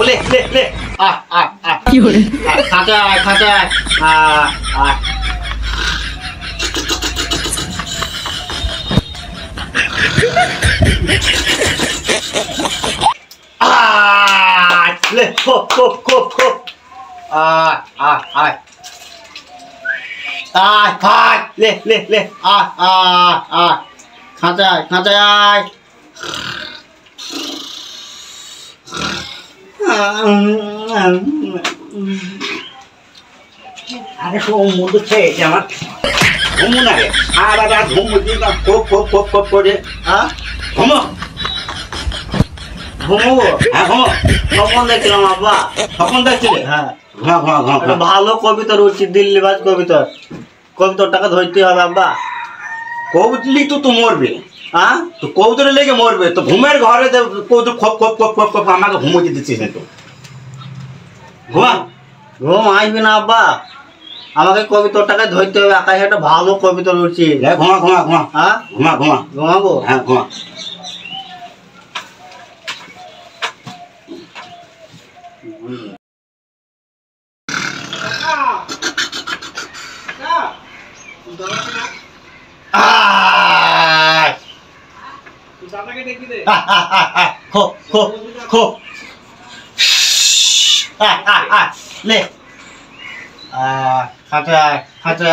ले ले ले आ आ आ खाजा खाजा आ आ ले खो खो खो खो आ आ आ आ ले ले ले आ आ आ खाजा खाजा अरे वो मुंडू थे जमा घूमू ना रे आरा घूम मुझे ना को रे हाँ घूमो घूमो हाँ घूमो कौन देखिलो मापा कौन देखिले हाँ घूमा घूमा घूमा भालो कविता रुचि दिल्ली बाज कविता टाका धरते হবে আব্বা কবিতলি তো মরবে হ্যাঁ তো কবিতা লেগে মরবে তো ঘুমের ঘরে কবিতা খপ খপ খপ খপ খপ আমাকে ঘুমোতে দিচ্ছিস না তো ঘুমা ঘুম আসবে না আব্বা আমাকে কবিতার টাকা ধরতে হবে আকাশে একটা ভালো কবিতা রয়েছে ঘুমা ঘুমা ঘুমা হ্যাঁ ঘুমা ঘুমা ঘুমাবো হ্যাঁ ঘুমা खो खो खो ले खाते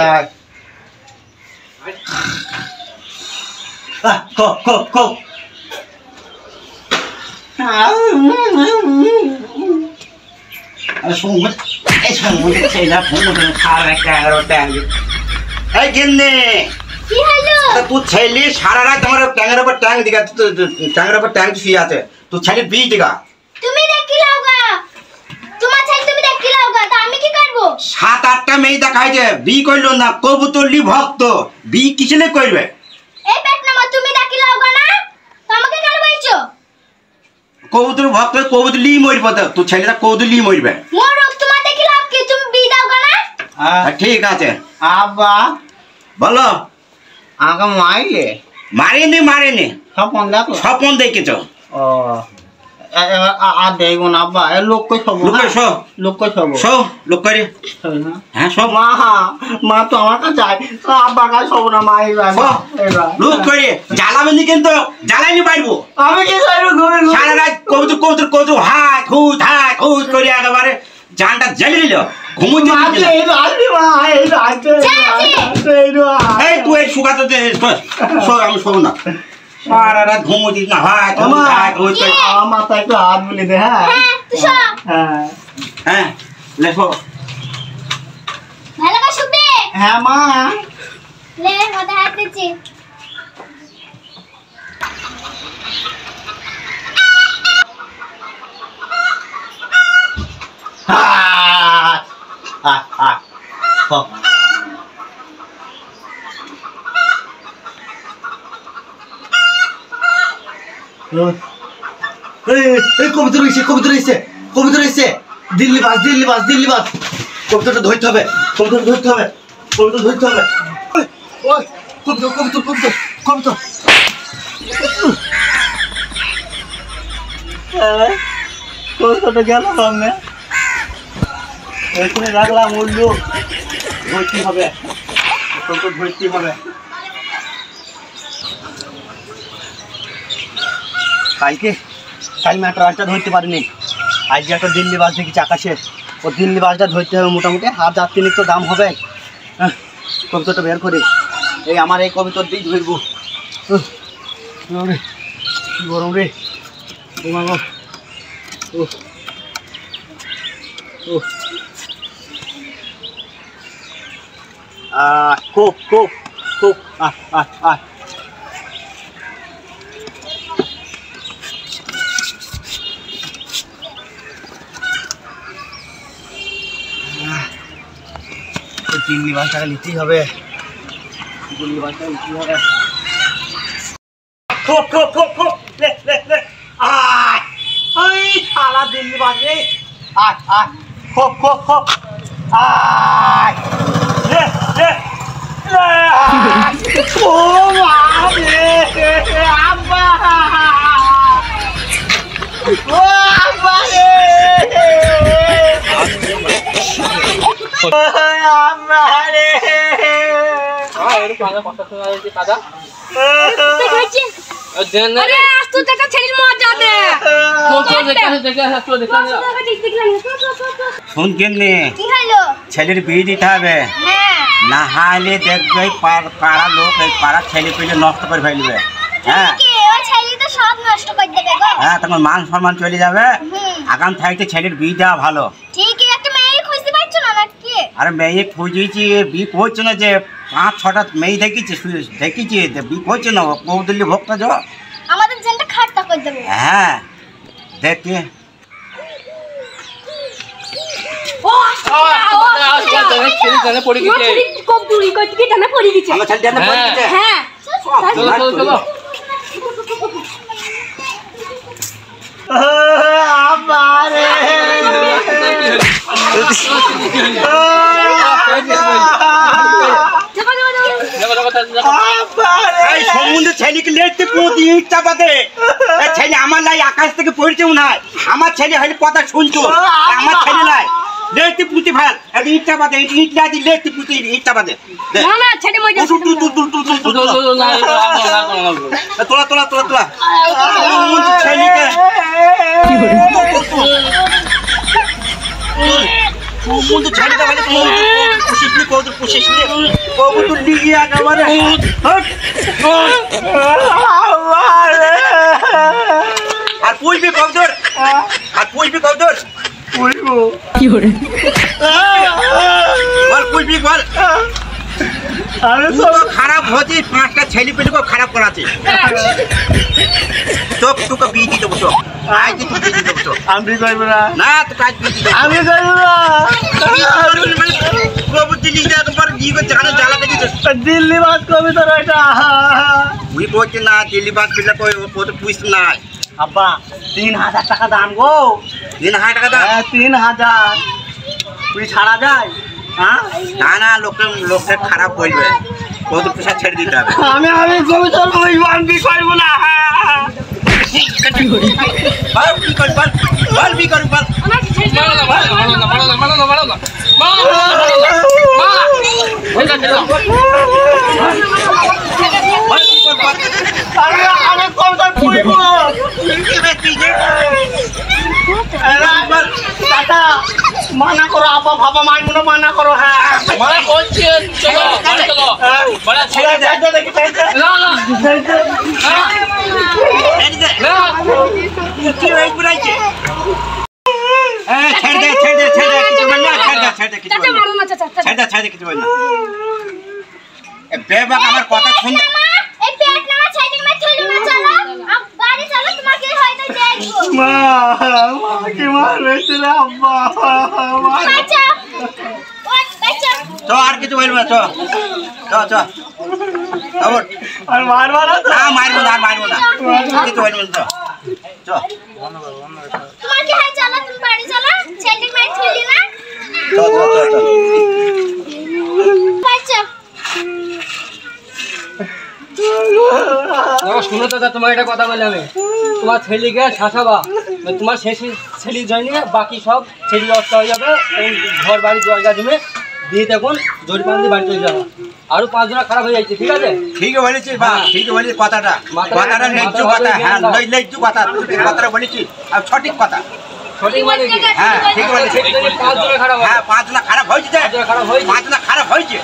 खो खो खो तू छैली सारा रात हमारे टैंगर पर टैंक दिखा टैंगर पर टैंक सी आते तू छैली बीज दिखा তুমি দেখি লাওগা তোমার ছাই তুমি দেখি লাওগা তা আমি কি করব 7-8টা মেয়ে দেখাই যে বি কইলো না কবুতরলি ভক্ত বি কিসলে কইবে এই পেটনামা তুমি দেখি লাওগা না তো আমাকে কেন বলছো কবুতর ভক্ত কবুতরলি মরবে তো তুই ছেলেটা কবুতরলি মরবে মোর রোগ তোমার দেখি লাভ কি তুমি বি দাওগা না ঠিক আছে আব্বা বলো আমাকে মারেনি স্বপন দেখেছো ও আর দেখবো না আব্বা এ লোক কই সব লোক কই সব লোক করে হ্যাঁ সব মা তো আমার কাছে যায় আব্বা কাছে সব না মা লোক করে জ্বালাবেনি কিন্তু জ্বালাইনি পারবো আমি কি সারা রাত কবুতর হাত হুত করে একেবারে জানটা জ্বালি দিল ঘুমুতে তুই শুকাতে আমি শোব না সারা রাত ঘুমুতিস না হাত মাথা একটু হাত বলে দে হ্যাঁ লেখো ভালো করে শুবে হ্যাঁ মা লে মাথা হাত দিচ্ছি কবিতর এসে দিল্লি বাস কবিতরটা ধরতে হবে কবিতরটা গেল সামনে এখানে রাখলাম উল্লু ধরতে হবে কাল আমি একটা রাস্তা ধরতে পারিনি আজ একটা দিল্লি বাস দেখেছি আকাশে ও দিল্লি বাসটা ধরতে হবে মোটামুটি হাত যাত্রীর তো দাম হবে কবিতাটা বের করি এই আমার এই কবিতার দিক ধরবো কি গরম রে খুব দিল্লি বাসটাকে নিতেই হবে সারা দিল্লি বাসে মা রে আব্বা ও আব্বা রে আব্বা রে এর পাদা কথা শোনা যাচ্ছে পাদা দেখাচ্ছি আরে আজ তো দেখা ছেলের মজা দে দেখে শুন কেমনি কি হলো ছেলের বিয়ে দিতে হবে হ্যাঁ না হাইলে দেখবে পাড়া লোক এই পাড়ার ছেলে পেলে নষ্ট করে ফেলবে। হ্যাঁ কি ওই ছেলে তো সব নষ্ট করে দেবে গো হ্যাঁ তখন মান সম্মান চলে যাবে। হুম। আগাম থাকতে ছেলের বিয়ে দেওয়া ভালো। ঠিকই একটা মেয়ে খুঁজতে পারছো না নাকি আরে মেয়ে খুঁজেছি বিয়ে করছে না যে 5-6টা মেয়ে দেখেছি বিয়ে করছে না কৌদুল্লি ভোগটা যো। আমাদের জেনটা খাটটা করে দেবে হ্যাঁ দেখি ও পড়ে গেছে কম দূরি কই থেকে টানা পড়ে গেছে আমার ছেলে জানা পড়ে গেছে। হ্যাঁ চলো চলো চলো আব্বা রে এই সমুদ্র ছেলেকে লেটতে পুঁতি ইট চাপাতে ছেলে আমার লাই আকাশ থেকে পড়ছেও না। আমার ছেলে হলে কথা শুনছো আমার ছেলে নাই লেটতে পুঁতি ভাই ইট চাপাতে ইট না দিয়ে লেটতে পুঁতি ইট চাপাতে না না ছেড়ে মই যাচ্ছে তোলা তোলা তোলা তোলা ছেলেকে সমুদ্র ছেলেটা বলে পুষিসনি কৌতুক পুষিসনি কবুতর লিগিয়ে একেবারে আর পুষবি কবুতর আর পুষবি কবুতর পুষবো বল পুষবি বল আমি তুই তো খারাপ হচ্ছিস 5টা ছেলে পেলে খারাপ করাচ্ছিস তোকে বিয়ে দিয়ে দেবো চোখ আজ তুই বিয়ে দিয়ে দেবো চোখ আমি করবো না না তো কাজ বিয়ে দিয়ে দেবো আমি করবো না কবুতর লিখে তোমার বিয়ে করছে কেন জ্বালাতে দিচ্ছিস দিল্লি বাস করবি তোর এটা তুই বলছি না দিল্লি বাস পিলা কই কত পুষ নাই আব্বা 3000 টাকা দাম গো 3000 টাকা দাম 3000 তুই ছাড়া যায় হ্যাঁ না না লোককে খারাপ বলবে কত পয়সা ছেড়ে দিতে হবে আমি কবিতার বলবো আমি করবো না বল কি কর বল বল কি কর বল বল কি কর বল আমি কবিতার বলবো দাদা মানা করো আব্বা বাবা মানবো না মানা করো হ্যাঁ মারা বলছি চলো চলো বড়া ছেড়ে দে দেখি না না না কি হই পুরাইছে ছেড়ে দে কিছু বল না ছেড়ে দে কিছু বল না মারো না চাচা ছেড়ে দে কিছু বল না বেবাক আমার কথা শুন এই পেট না ছেড়ে মে চলো না চলো আব বাড়ি চলো তোমাকে হয়তো দেখবো মা কি মারেছিল আব্বা বাচ্চা ওই বাচ্চা তো আর কিছু বলবো না চ আবার আর মারবা না তো না মারবো না কিছু বলবো না চ তোমার কি হয় চলো তুমি বাড়ি চলো ছেলে মে চলি না চ বাচ্চা শুনো দাদা তোমার একটা কথা বলে আমি তোমার ছেলেকে শাসাবা তোমার ছেলে জয়নি বাকি সব ছেলে নষ্ট হয়ে যাবে ঘর বাড়ি জায়গা জমে দিয়ে তখন জরিপান দিয়ে বাড়ি চলে যাবে আরো 5 জন খারাপ হয়ে যাচ্ছে ঠিক আছে ঠিক বলেছিস বা ঠিক বলেছিস কথাটা ন্যায্য কথা হ্যাঁ ন্যায্য কথা কথাটা বলেছিস আর সঠিক কথা সঠিক মানে কি হ্যাঁ ঠিক বলেছিস 5 জন খারাপ হ্যাঁ 5 জন খারাপ হয়েছে 5 জন খারাপ হয়েছে 5 জন খারাপ হয়েছে